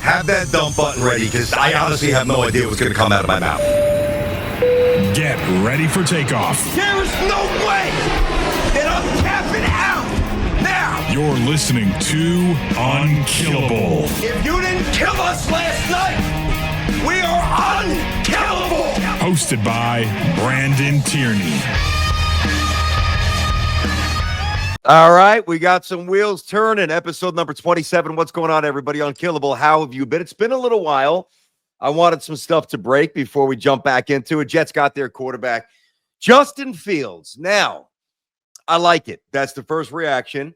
Have that dump button ready, because I honestly have no idea what's going to come out of my mouth. Get ready for takeoff. There is no way that I'm tapping out now. You're listening to Unkillable. If you didn't kill us last night, we are unkillable. Hosted by Brandon Tierney. All right, we got some wheels turning. Episode number 27. What's going on, everybody? Unkillable. How have you been? It's been a little while. I wanted some stuff to break before we jump back into it. Jets got their quarterback, Justin Fields. Now, I like it. That's the first reaction.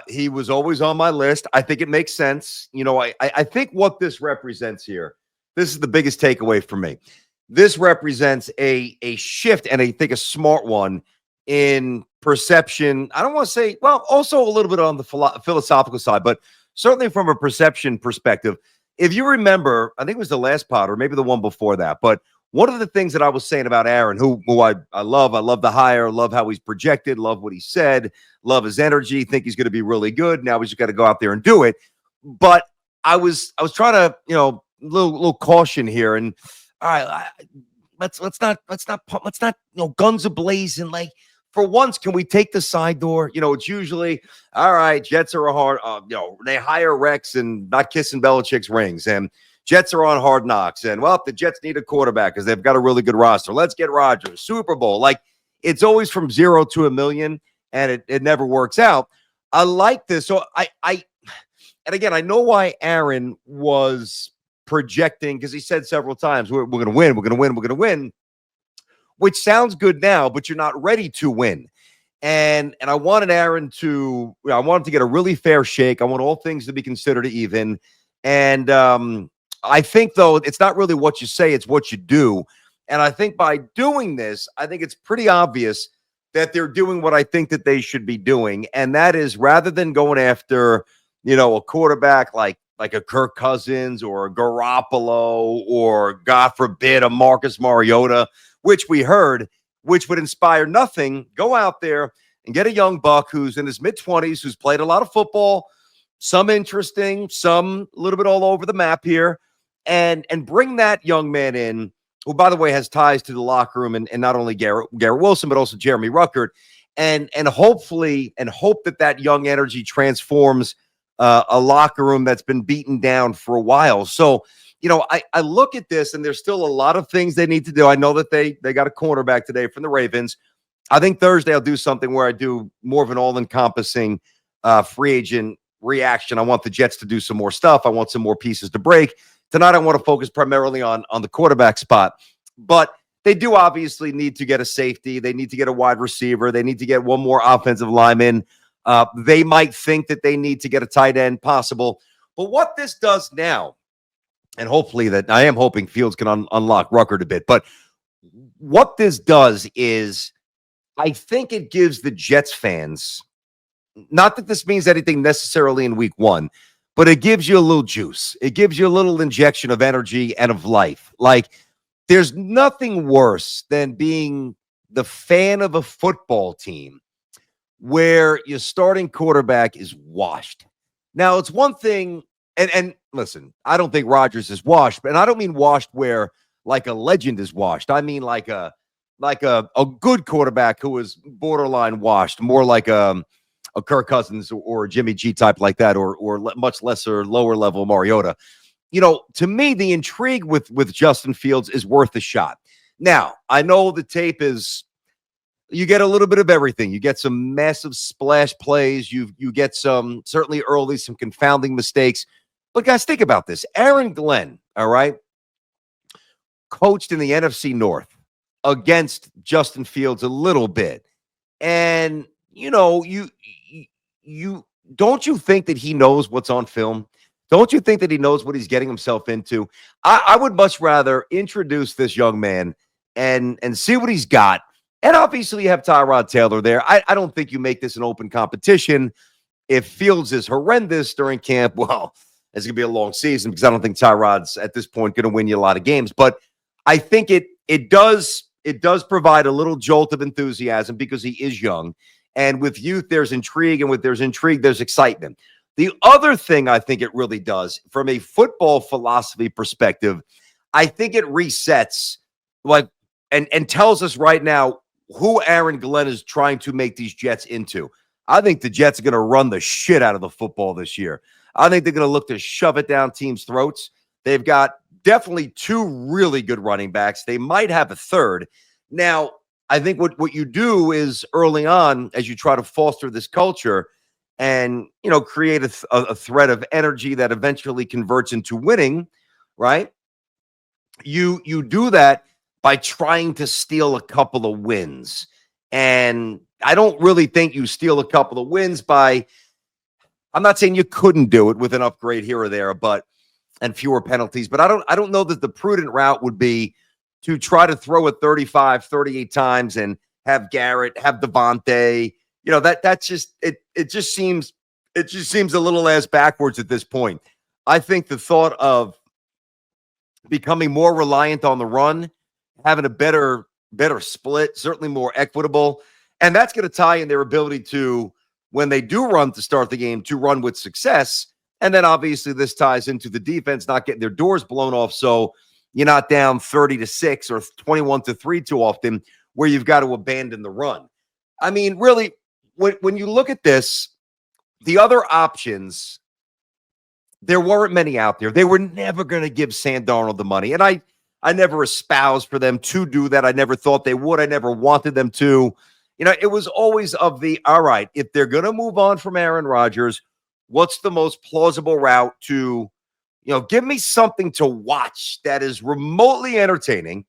He was always on my list. I think it makes sense. You know, I think what this represents here, this is the biggest takeaway for me. This represents a shift, and I think a smart one, in perception. I don't want to say, well, also a little bit on the philosophical side, but certainly from a perception perspective. If you remember, I think it was the last pod or maybe the one before that, but one of the things that I was saying about Aaron, who I love the hire, love how he's projected, love what he said, love his energy, think he's going to be really good. Now he's just got to go out there and do it. But I was trying to, little caution here, and all right, let's not guns a-blazing. Like, for once, can we take the side door? It's usually, all right, Jets are a hard, they hire Rex and not kissing Belichick's rings, and Jets are on Hard Knocks, and, well, the Jets need a quarterback because they've got a really good roster. Let's get Rodgers, Super Bowl. Like, it's always from 0 to a million, and it never works out. I like this. So and again, I know why Aaron was projecting, because he said several times, we're going to win, we're going to win, we're going to win. Which sounds good now, but you're not ready to win. And I wanted Aaron to, I want him to get a really fair shake. I want all things to be considered even. And I think, though, it's not really what you say, it's what you do. And I think by doing this, I think it's pretty obvious that they're doing what I think that they should be doing. And that is, rather than going after, a quarterback like a Kirk Cousins or a Garoppolo or, God forbid, a Marcus Mariota, which we heard, which would inspire nothing, go out there and get a young buck who's in his mid-20s, who's played a lot of football, some interesting, some a little bit all over the map here, and bring that young man in, who, by the way, has ties to the locker room, and not only Garrett Wilson, but also Jeremy Ruckert, and hopefully, and hope that young energy transforms a locker room that's been beaten down for a while. So, I look at this, and there's still a lot of things they need to do. I know that they got a cornerback today from the Ravens. I think Thursday I'll do something where I do more of an all-encompassing free agent reaction. I want the Jets to do some more stuff. I want some more pieces to break. Tonight I want to focus primarily on the quarterback spot. But they do obviously need to get a safety. They need to get a wide receiver. They need to get one more offensive lineman. They might think that they need to get a tight end, possible. But what this does now, and hopefully that I am hoping Fields can unlock Ruckert a bit. But what this does is, I think it gives the Jets fans, not that this means anything necessarily in week one, but it gives you a little juice. It gives you a little injection of energy and of life. Like, there's nothing worse than being the fan of a football team where your starting quarterback is washed. Now, it's one thing. And listen, I don't think Rodgers is washed, and I don't mean washed where like a legend is washed. I mean like a good quarterback who is borderline washed, more like a Kirk Cousins or a Jimmy G type like that, or much lesser, lower level Mariota. To me, the intrigue with Justin Fields is worth a shot. Now, I know the tape is, you get a little bit of everything. You get some massive splash plays. You get some, certainly early, some confounding mistakes. But guys, think about this. Aaron Glenn, all right, coached in the NFC North against Justin Fields a little bit. And, you don't you think that he knows what's on film? Don't you think that he knows what he's getting himself into? I would much rather introduce this young man and see what he's got. And obviously you have Tyrod Taylor there. I don't think you make this an open competition. If Fields is horrendous during camp, well, it's going to be a long season, because I don't think Tyrod's at this point going to win you a lot of games. But I think it does provide a little jolt of enthusiasm, because he is young. And with youth, there's intrigue. And with there's intrigue, there's excitement. The other thing I think it really does, from a football philosophy perspective, I think it resets like and tells us right now who Aaron Glenn is trying to make these Jets into. I think the Jets are going to run the shit out of the football this year. I think they're going to look to shove it down teams' throats. They've got definitely two really good running backs. They might have a third. Now, I think what you do is early on, as you try to foster this culture and, create a thread of energy that eventually converts into winning, right? You do that by trying to steal a couple of wins. And I don't really think you steal a couple of wins by, I'm not saying you couldn't do it with an upgrade here or there, and fewer penalties, but I don't know that the prudent route would be to try to throw it 35, 38 times and have Garrett, have Devontae, that's just, it just seems a little ass backwards at this point. I think the thought of becoming more reliant on the run, having a better split, certainly more equitable, and that's going to tie in their ability to, when they do run to start the game, to run with success. And then obviously this ties into the defense not getting their doors blown off. So you're not down 30-6 or 21-3 too often where you've got to abandon the run. I mean, really, when you look at this, the other options, there weren't many out there. They were never going to give Sam Darnold the money. And I never espoused for them to do that. I never thought they would. I never wanted them to. It was always of the, all right, if they're going to move on from Aaron Rodgers, what's the most plausible route to, give me something to watch that is remotely entertaining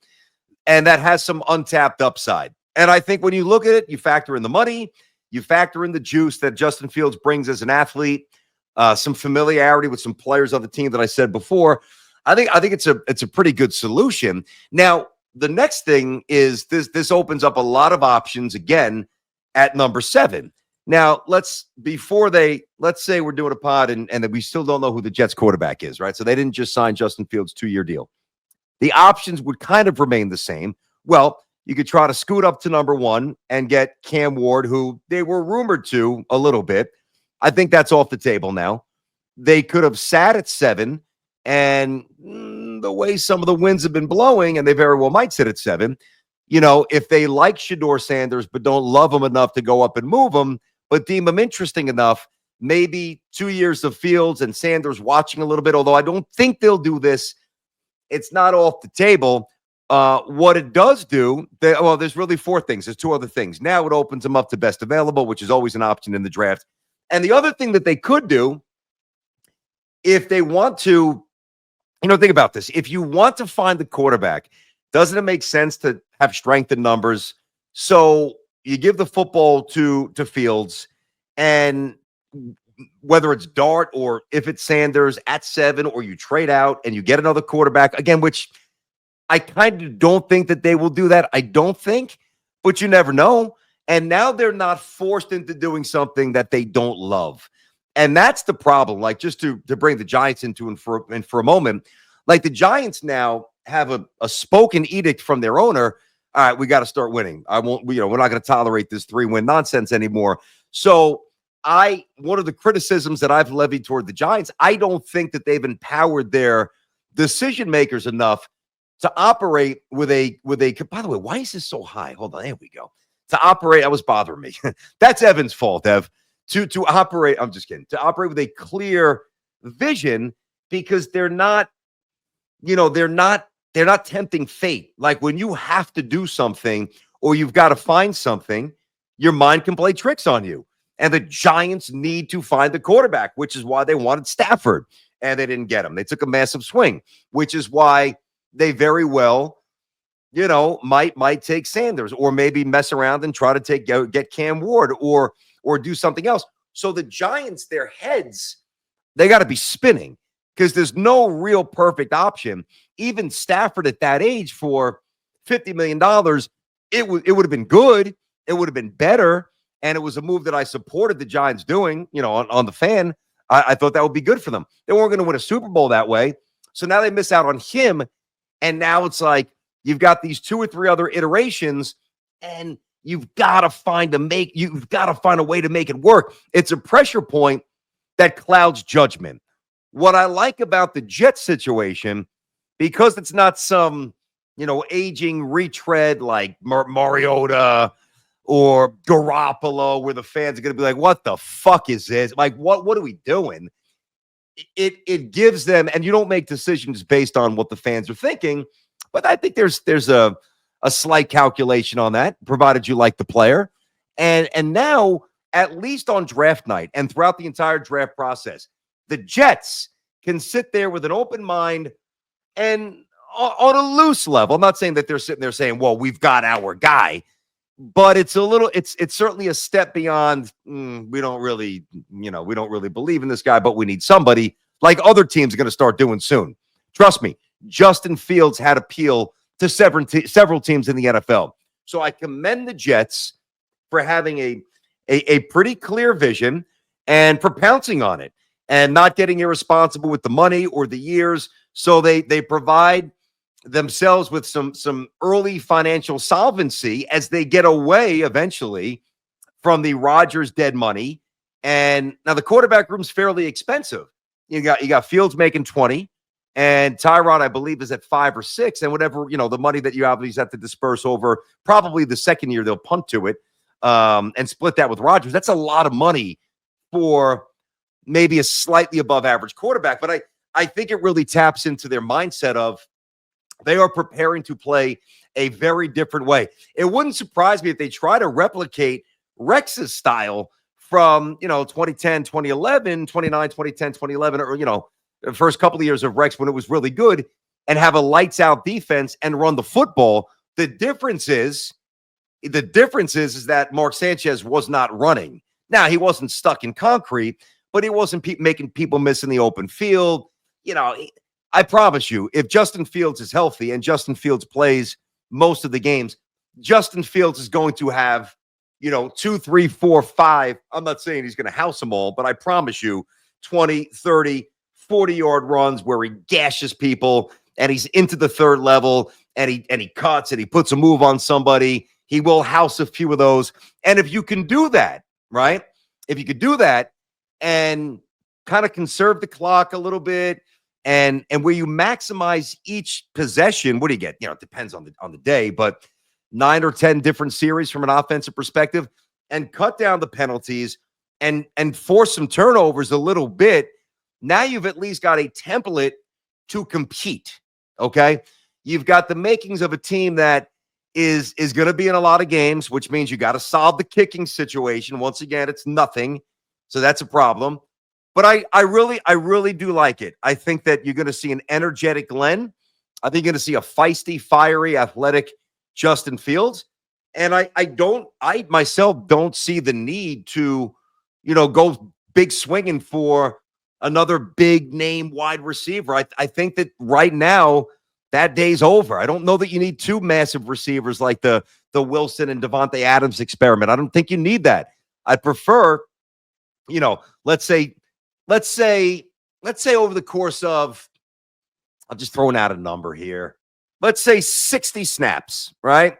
and that has some untapped upside. And I think when you look at it, you factor in the money, you factor in the juice that Justin Fields brings as an athlete, some familiarity with some players on the team that I said before. I think it's a pretty good solution. Now, the next thing is this opens up a lot of options again at number 7. Now, let's say we're doing a pod and that we still don't know who the Jets quarterback is, right? So they didn't just sign Justin Fields' 2-year deal. The options would kind of remain the same. Well, you could try to scoot up to number 1 and get Cam Ward, who they were rumored to a little bit. I think that's off the table now. They could have sat at 7, and the way some of the winds have been blowing, and they very well might sit at 7, if they like Shedeur Sanders but don't love him enough to go up and move him, but deem him interesting enough, maybe 2 years of Fields and Sanders watching a little bit, although I don't think they'll do this. It's not off the table. What it does do, there's really 4 things. There's 2 other things. Now it opens them up to best available, which is always an option in the draft. And the other thing that they could do, if they want to, think about this. If you want to find the quarterback, doesn't it make sense to have strength in numbers? So you give the football to Fields, and whether it's Dart or if it's Sanders at 7, or you trade out and you get another quarterback, again, which I kind of don't think that they will do that. I don't think, but you never know. And now they're not forced into doing something that they don't love. And that's the problem. Like, just to bring the Giants into and for a moment, like the Giants now have a spoken edict from their owner. All right, we got to start winning. We're not going to tolerate this 3-win nonsense anymore. So one of the criticisms that I've levied toward the Giants, I don't think that they've empowered their decision makers enough to operate with a, by the way, why is this so high? Hold on, there we go. To operate, that was bothering me. That's Evan's fault, Ev. To operate, I'm just kidding. To operate with a clear vision, because they're not tempting fate. Like, when you have to do something or you've got to find something, your mind can play tricks on you. And the Giants need to find the quarterback, which is why they wanted Stafford, and they didn't get him. They took a massive swing, which is why they very well, might take Sanders, or maybe mess around and try to get Cam Ward or do something else. So the Giants, their heads, they got to be spinning, because there's no real perfect option. Even Stafford at that age for $50 million, it would have been good. It would have been better. And it was a move that I supported the Giants doing, on the fan. I thought that would be good for them. They weren't going to win a Super Bowl that way. So now they miss out on him. And now it's like, you've got these 2 or 3 other iterations, and you've got to find a way to make it work. It's a pressure point that clouds judgment. What I like about the Jets situation, because it's not some, aging retread like Mariota or Garoppolo, where the fans are going to be like, what the fuck is this? Like, what are we doing? It gives them, and you don't make decisions based on what the fans are thinking, but I think there's a slight calculation on that, provided you like the player. And now, at least on draft night and throughout the entire draft process, the Jets can sit there with an open mind and on a loose level. I'm not saying that they're sitting there saying, well, we've got our guy, but it's certainly a step beyond. We don't really believe in this guy, but we need somebody, like other teams are going to start doing soon. Trust me, Justin Fields had appeal to several teams in the NFL. So I commend the Jets for having a pretty clear vision and for pouncing on it and not getting irresponsible with the money or the years. So they provide themselves with some early financial solvency as they get away eventually from the Rodgers dead money. And now the quarterback room's fairly expensive. You got Fields making 20, and Tyrod, I believe, is at 5 or 6, and whatever, the money that you obviously have to disperse over probably the second year they'll punt to it and split that with Rodgers. That's a lot of money for maybe a slightly above average quarterback. But I think it really taps into their mindset of they are preparing to play a very different way. It wouldn't surprise me if they try to replicate Rex's style from, 2010, 2011, 2009, 2010, 2011, or, the first couple of years of Rex when it was really good, and have a lights out defense and run the football. The difference is that Mark Sanchez was not running. Now, he wasn't stuck in concrete, but he wasn't making people miss in the open field. I promise you, if Justin Fields is healthy and Justin Fields plays most of the games, Justin Fields is going to have, 2, 3, 4, 5. I'm not saying he's going to house them all, but I promise you 20, 30, 40-yard runs where he gashes people and he's into the third level and he cuts and he puts a move on somebody. He will house a few of those. And if you can do that, right? If you could do that and kind of conserve the clock a little bit, and where you maximize each possession, what do you get? It depends on the day, but 9 or 10 different series from an offensive perspective, and cut down the penalties and force some turnovers a little bit. Now you've at least got a template to compete. Okay, you've got the makings of a team that is going to be in a lot of games, which means you got to solve the kicking situation. Once again, it's nothing, so that's a problem. But I really do like it. I think that you're going to see an energetic Glenn. I think you're going to see a feisty, fiery, athletic Justin Fields. And I myself don't see the need to, go big swinging for another big name wide receiver. I think that right now that day's over. I don't know that you need two massive receivers like the Wilson and Devontae Adams experiment. I don't think you need that. I prefer, let's say over the course of, I'm just throwing out a number here. Let's say 60 snaps, right?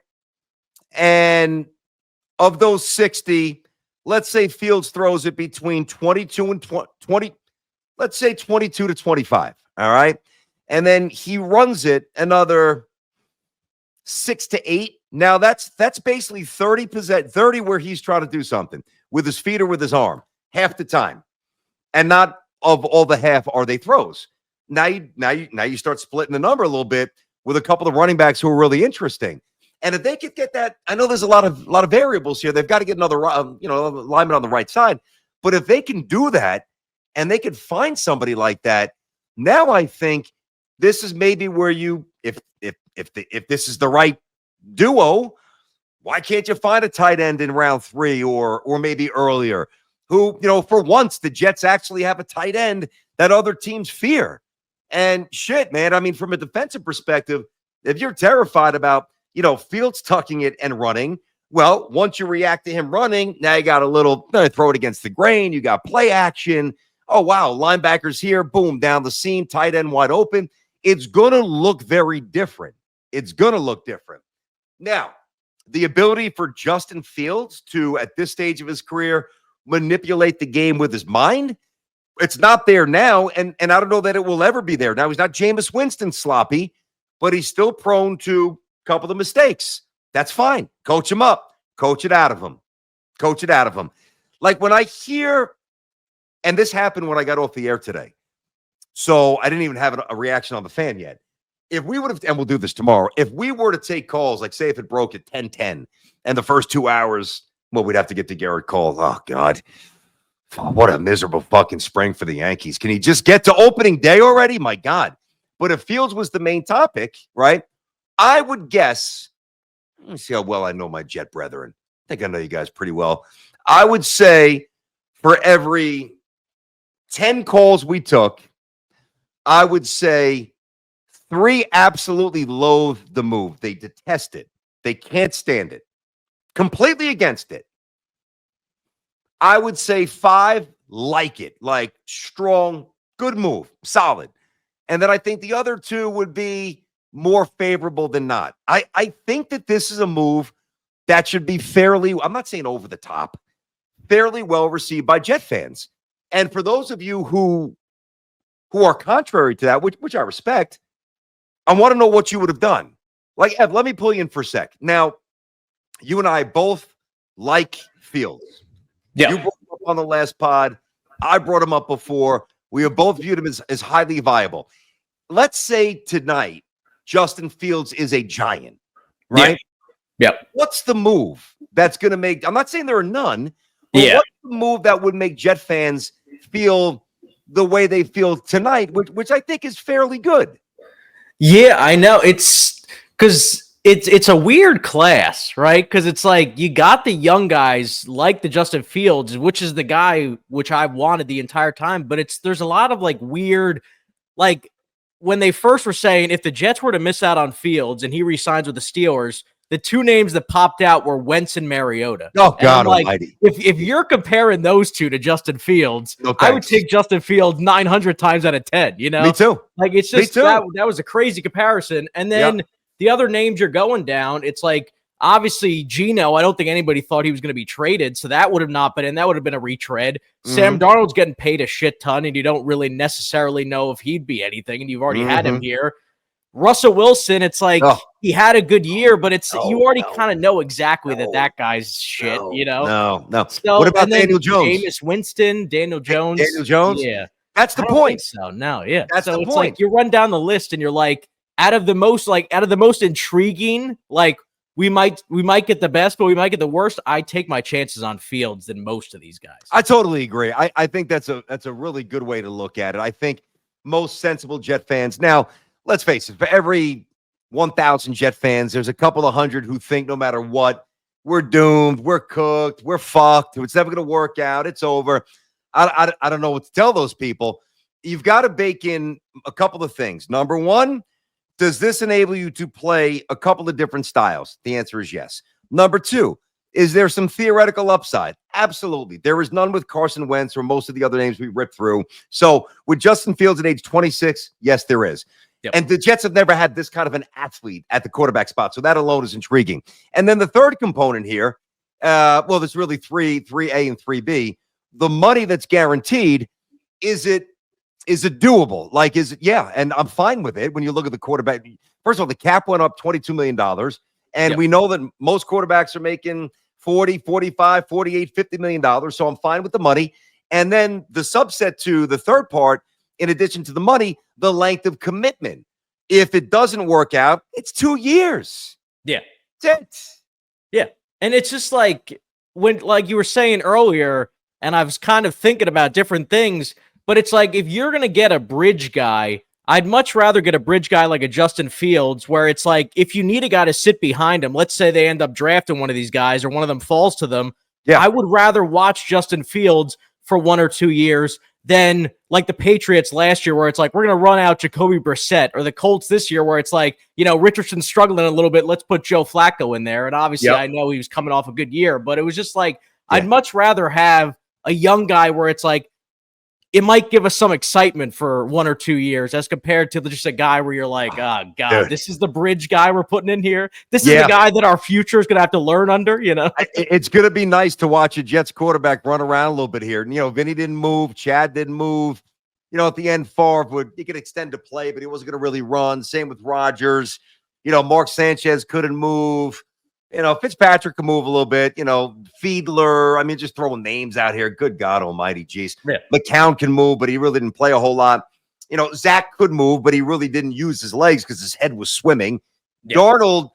And of those 60, let's say Fields throws it between 22 and 20, let's say 22 to 25, all right? And then he runs it another 6 to 8. Now that's basically 30 where he's trying to do something with his feet or with his arm half the time. And not of all the half are they throws. Now you start splitting the number a little bit with a couple of running backs who are really interesting. And if they could get that, I know there's a lot of variables here. They've got to get another lineman on the right side. But if they can do that and they can find somebody like that, now I think this is maybe where if this is the right duo, why can't you find a tight end in round 3 or maybe earlier? Who, for once, the Jets actually have a tight end that other teams fear. And shit, man, I mean, from a defensive perspective, if you're terrified about, Fields tucking it and running, well, once you react to him running, now you got a little, throw it against the grain. You got play action. Oh, wow, linebackers here, boom, down the seam, tight end wide open. It's going to look very different. It's going to look different. Now, the ability for Justin Fields to, at this stage of his career, manipulate the game with his mind, It's not there now, and I don't know that it will ever be there. Now, he's not Jameis Winston sloppy, but he's still prone to a couple of mistakes. That's fine. Coach him up. Coach it out of him. Coach it out of him. Like when I hear, and this happened when I got off the air today, so I didn't even have a reaction on the fan yet. If we would have, and we'll do this tomorrow, if we were to take calls, like say if it broke at 10:10 and the first 2 hours, well, we'd have to get to Garrett Cole. Oh, God. Oh, what a miserable fucking spring for the Yankees. Can he just get to opening day already? My God. But if Fields was the main topic, right, I would guess, let me see how well I know my Jet brethren. I think I know you guys pretty well. I would say for every 10 calls we took, I would say 3 absolutely loathe the move. They detest it. They can't stand it. Completely against it. I would say 5 like it, like strong, good move, solid. And then I think the other 2 would be more favorable than not. I think that this is a move that should be fairly, I'm not saying over the top, fairly well received by Jet fans. And for those of you who are contrary to that, which I respect, I want to know what you would have done. Like, Ev, let me pull you in for a sec. Now, you and I both like Fields. Yeah. You brought him up on the last pod. I brought him up before. We have both viewed him as highly viable. Let's say tonight, Justin Fields is a giant, right? Yeah. What's the move that's going to make, I'm not saying there are none, but what's the move that would make Jet fans feel the way they feel tonight, which I think is fairly good? Yeah, I know. It's because it's a weird class, right? Because it's like you got the young guys like the Justin Fields, which is the guy which I wanted the entire time. But there's a lot of like weird, like when they first were saying if the Jets were to miss out on Fields and he re-signs with the Steelers, the 2 names that popped out were Wentz and Mariota. Oh, God like, almighty. If you're comparing those 2 to Justin Fields, No, I would take Justin Fields 900 times out of 10, you know? Me too. Like, it's just that was a crazy comparison. And then the other names you're going down, it's like, obviously, Geno, I don't think anybody thought he was going to be traded, so that would have not been, and that would have been a retread. Mm-hmm. Sam Darnold's getting paid a shit ton, and you don't really necessarily know if he'd be anything, and you've already had him here. Russell Wilson, it's like he had a good year, but you already kind of know exactly that guy's shit, you know? No. So, what about Daniel Jones? Jameis Winston, Daniel Jones. Daniel Jones? Yeah. That's the point. So, no, yeah. That's so the it's point. like you run down the list and you're like, out of the most intriguing, like we might get the best, but we might get the worst. I take my chances on Fields than most of these guys. I totally agree. I think that's a really good way to look at it. I think most sensible Jet fans. Now, let's face it, for every 1,000 Jet fans, there's a couple of hundred who think no matter what, we're doomed, we're cooked, we're fucked, it's never going to work out, it's over. I don't know what to tell those people. You've got to bake in a couple of things. Number one, does this enable you to play a couple of different styles? The answer is yes. Number two, is there some theoretical upside? Absolutely. There is none with Carson Wentz or most of the other names we ripped through. So with Justin Fields at age 26, yes, there is. Yep. And the Jets have never had this kind of an athlete at the quarterback spot. So that alone is intriguing. And then the third component here, there's really 3A and 3B. The money that's guaranteed, is it doable? Like, is it? Yeah. And I'm fine with it when you look at the quarterback. First of all, the cap went up $22 million. And we know that most quarterbacks are making 40, 45, 48, $50 million. So I'm fine with the money. And then the subset to the third part, in addition to the money, the length of commitment. If it doesn't work out, it's 2 years. Yeah. That's it. Yeah. And it's just like when, like you were saying earlier, and I was kind of thinking about different things, but it's like if you're going to get a bridge guy, I'd much rather get a bridge guy like a Justin Fields, where it's like if you need a guy to sit behind him, let's say they end up drafting one of these guys or one of them falls to them. Yeah. I would rather watch Justin Fields for 1 or 2 years than like the Patriots last year, where it's like, we're going to run out Jacoby Brissett, or the Colts this year, where it's like, you know, Richardson's struggling a little bit. Let's put Joe Flacco in there. And obviously I know he was coming off a good year, but it was just like, I'd much rather have a young guy where it's like, it might give us some excitement for 1 or 2 years as compared to just a guy where you're like, oh, God, Dude. this is the bridge guy we're putting in here. This is the guy that our future is going to have to learn under, It's going to be nice to watch a Jets quarterback run around a little bit here. And, Vinny didn't move. Chad didn't move. At the end, Favre he could extend the play, but he wasn't going to really run. Same with Rodgers. Mark Sanchez couldn't move. Fitzpatrick can move a little bit. Fiedler. I mean, just throwing names out here. Good God almighty, geez. Yeah. McCown can move, but he really didn't play a whole lot. Zach could move, but he really didn't use his legs because his head was swimming. Yeah. Darnold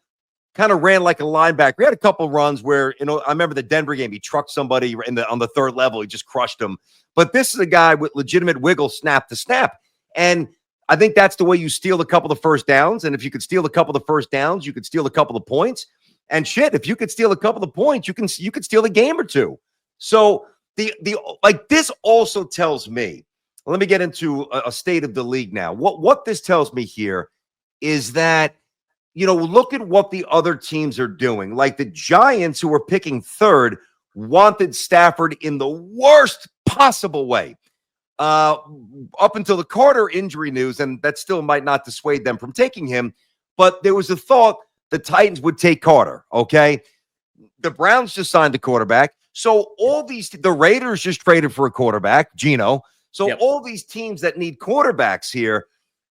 kind of ran like a linebacker. He had a couple runs where, I remember the Denver game. He trucked somebody on the third level. He just crushed him. But this is a guy with legitimate wiggle snap to snap. And I think that's the way you steal a couple of first downs. And if you could steal a couple of first downs, you could steal a couple of points. And shit, if you could steal a couple of points, you could steal a game or two. So this also tells me, let me get into a state of the league now. What this tells me here is that, look at what the other teams are doing. Like the Giants, who were picking third, wanted Stafford in the worst possible way. Up until the Carter injury news, and that still might not dissuade them from taking him, but there was a thought the Titans would take Carter, okay? The Browns just signed a quarterback. So the Raiders just traded for a quarterback, Geno. So all these teams that need quarterbacks here,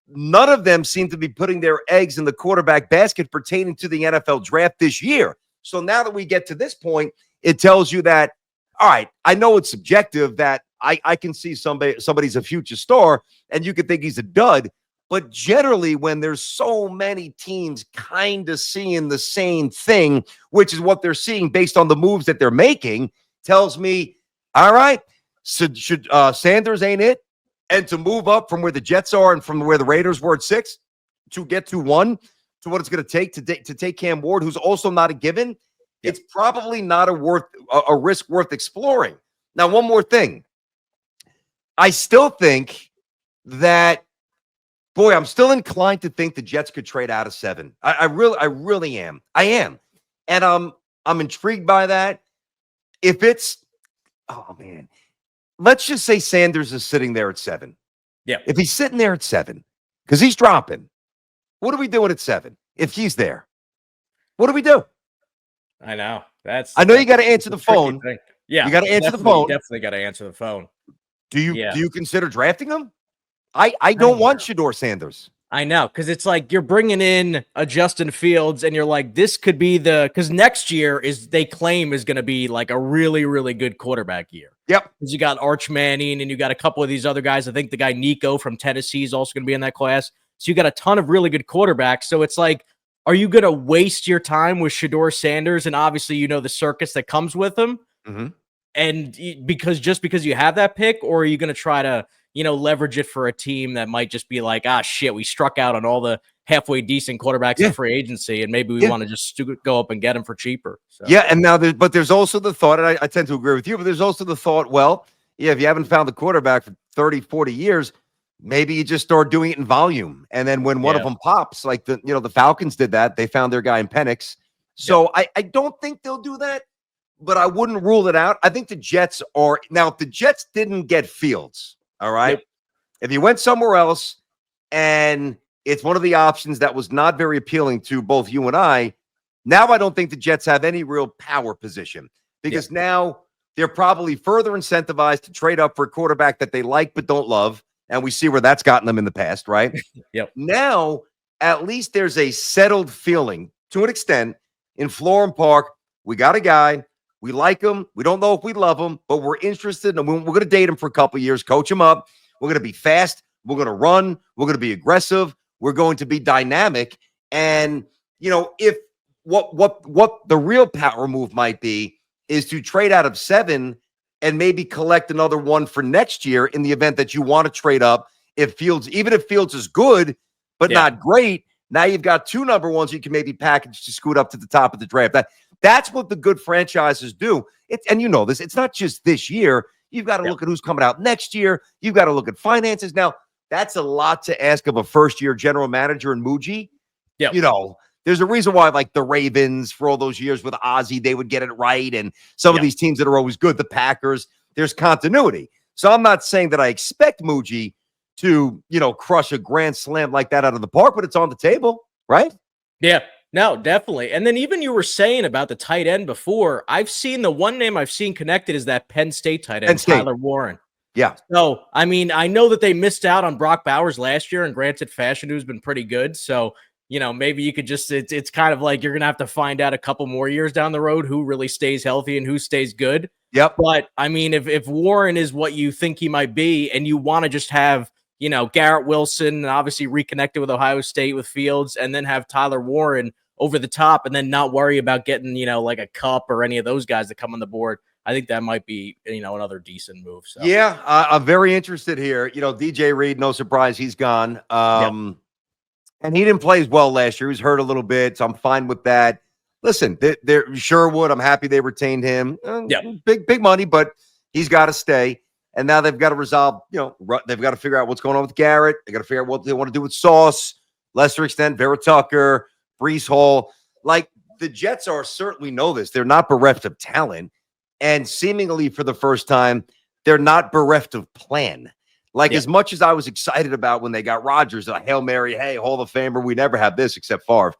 none of them seem to be putting their eggs in the quarterback basket pertaining to the NFL draft this year. So now that we get to this point, it tells you that, all right, I know it's subjective that I can see somebody's a future star and you could think he's a dud. But generally, when there's so many teams kind of seeing the same thing, which is what they're seeing based on the moves that they're making, tells me, all right, so should Sanders ain't it? And to move up from where the Jets are and from where the Raiders were at 6 to get to 1 to what it's going to take to take Cam Ward, who's also not a given, it's probably not a risk worth exploring. Now, one more thing. I still think that, boy, I'm still inclined to think the Jets could trade out of 7. I really am. I am. And I'm intrigued by that. If it's, oh man, let's just say Sanders is sitting there at 7. Yeah. If he's sitting there at 7, because he's dropping, what are we doing at 7? If he's there, what do we do? I know. I know you got to answer the phone. Yeah. You got to answer the phone. Definitely got to answer the phone. Do you consider drafting him? I don't want Shedeur Sanders. I know, because it's like you're bringing in a Justin Fields, and you're like, this could be because next year they claim is going to be like a really, really good quarterback year. Yep. Because you got Arch Manning, and you got a couple of these other guys. I think the guy Nico from Tennessee is also going to be in that class. So you got a ton of really good quarterbacks. So it's like, are you going to waste your time with Shedeur Sanders? And obviously, the circus that comes with him. Mm-hmm. And because you have that pick, or are you going to try to, leverage it for a team that might just be like, shit, we struck out on all the halfway decent quarterbacks in free agency, and maybe we want to just go up and get them for cheaper. So. Yeah, and now there's also the thought, and I tend to agree with you, but there's also the thought, well, if you haven't found the quarterback for 30, 40 years, maybe you just start doing it in volume. And then when one of them pops, like the Falcons did that, they found their guy in Penix. So I don't think they'll do that, but I wouldn't rule it out. I think the Jets are now, if the Jets didn't get Fields, all right, if he went somewhere else and it's one of the options that was not very appealing to both you and I, now I don't think the Jets have any real power position, because now they're probably further incentivized to trade up for a quarterback that they like but don't love. And we see where that's gotten them in the past, right? Now, at least there's a settled feeling to an extent in Florham Park. We got a guy. We like him. We don't know if we love him, but we're interested. And we're going to date him for a couple of years, coach him up. We're going to be fast. We're going to run. We're going to be aggressive. We're going to be dynamic. And, if what the real power move might be is to trade out of 7 and maybe collect another one for next year in the event that you want to trade up. Even if Fields is good, but not great, now you've got 2 number ones you can maybe package to scoot up to the top of the draft. That's what the good franchises do. And this, it's not just this year. You've got to look at who's coming out next year. You've got to look at finances. Now, that's a lot to ask of a first-year general manager in Muji. There's a reason why, like the Ravens, for all those years with Ozzie, they would get it right. And some of these teams that are always good, the Packers, there's continuity. So I'm not saying that I expect Muji to, crush a grand slam like that out of the park, but it's on the table, right? Yeah, no, definitely. And then even you were saying about the tight end before, I've seen the one name I've seen connected is that Penn State tight Penn end, State. Tyler Warren. Yeah. So, I mean, I know that they missed out on Brock Bowers last year, and granted, Fashion New's been pretty good. So, maybe you could just, it's kind of like you're going to have to find out a couple more years down the road who really stays healthy and who stays good. Yep. But, I mean, if Warren is what you think he might be, and you want to just have, Garrett Wilson, and obviously reconnected with Ohio State with Fields, and then have Tyler Warren over the top, and then not worry about getting, like a Cup or any of those guys that come on the board, I think that might be, another decent move. So. Yeah, I'm very interested here. DJ Reed, no surprise, he's gone. And he didn't play as well last year. He was hurt a little bit, so I'm fine with that. Listen, they're Sherwood, I'm happy they retained him. Big money, but he's got to stay. And now they've got to resolve, they've got to figure out what's going on with Garrett. They got to figure out what they want to do with Sauce, lesser extent, Vera Tucker, Brees Hall. Like, the Jets certainly know this. They're not bereft of talent. And seemingly for the first time, they're not bereft of plan. As much as I was excited about when they got Rodgers, a Hail Mary, hey, Hall of Famer, we never have this except Favre.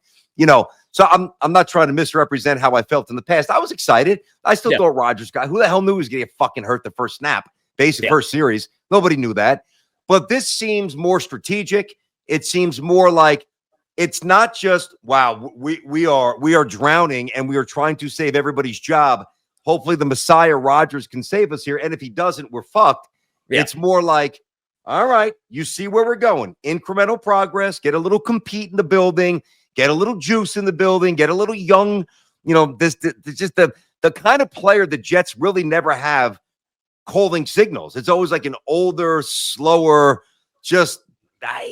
So I'm not trying to misrepresent how I felt in the past. I was excited. I still thought Rodgers who the hell knew he was going to get fucking hurt the first snap? First series. Nobody knew that. But this seems more strategic. It seems more like it's not just, wow, we are drowning and we are trying to save everybody's job. Hopefully the Messiah Rodgers can save us here. And if he doesn't, we're fucked. Yeah. It's more like, all right, you see where we're going. Incremental progress, get a little compete in the building, get a little juice in the building, get a little young, this just the kind of player the Jets really never have calling signals. It's always like an older, slower, just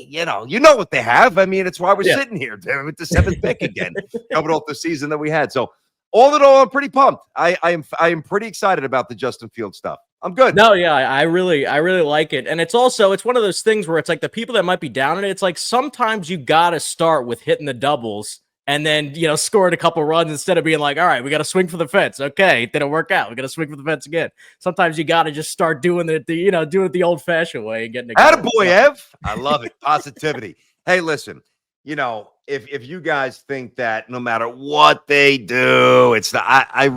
you know what they have. I mean, it's why we're sitting here with the 7th pick again, coming off the season that we had. So all in all, I'm pretty pumped. I am pretty excited about the Justin Fields stuff. I'm good. No, yeah, I really like it. And it's one of those things where it's like the people that might be down on it, it's like sometimes you got to start with hitting the doubles and then, scoring a couple runs instead of being like, all right, we got to swing for the fence. Okay, it didn't work out. We got to swing for the fence again. Sometimes you got to just start doing it the old fashioned way and getting it. Attaboy, Ev. I love it. Positivity. Hey, listen, if you guys think that no matter what they do, it's I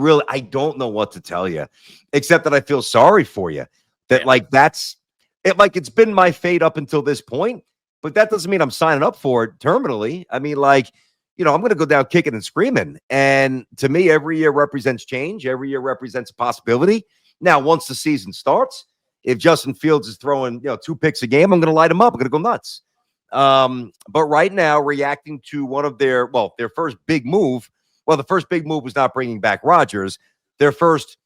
don't know what to tell you, except that I feel sorry for you. That that's it. Like, it's been my fate up until this point, but that doesn't mean I'm signing up for it terminally. I mean, I'm going to go down kicking and screaming. And to me, every year represents change. Every year represents a possibility. Now, once the season starts, if Justin Fields is throwing, 2 picks a game, I'm going to light him up. I'm going to go nuts. But right now, reacting to one of their first big move. Well, the first big move was not bringing back Rodgers. Their first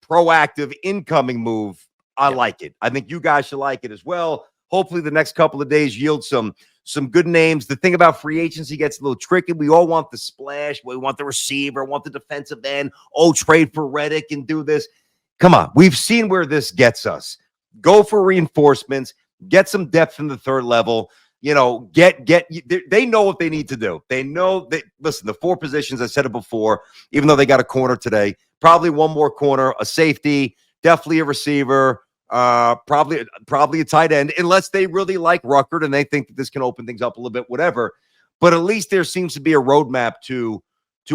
proactive incoming move. I like it. I think you guys should like it as well. Hopefully the next couple of days yield some good names. The thing about free agency gets a little tricky. We all want the splash. We want the receiver, want the defensive end. Oh, trade for Reddick and do this. Come on. We've seen where this gets us. Go for reinforcements. Get some depth in the third level. They know what they need to do. They know that, listen, the 4 positions, I said it before, even though they got a corner today, probably one more corner, a safety, definitely a receiver, probably a tight end, unless they really like Ruckert and they think that this can open things up a little bit, whatever. But at least there seems to be a roadmap to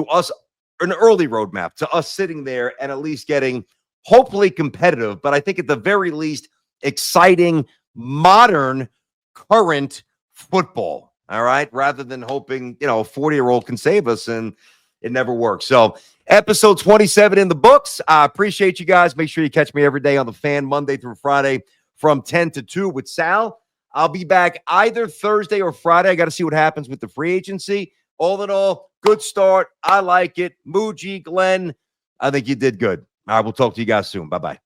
us, an early roadmap to us sitting there and at least getting hopefully competitive, but I think at the very least exciting, modern, current football. All right. Rather than hoping, a 40-year-old can save us, and it never works. So episode 27 in the books. I appreciate you guys. Make sure you catch me every day on the Fan, Monday through Friday from 10 to 2 with Sal. I'll be back either Thursday or Friday. I got to see what happens with the free agency. All in all, good start. I like it. Muji, Glenn, I think you did good. All right. We'll talk to you guys soon. Bye-bye.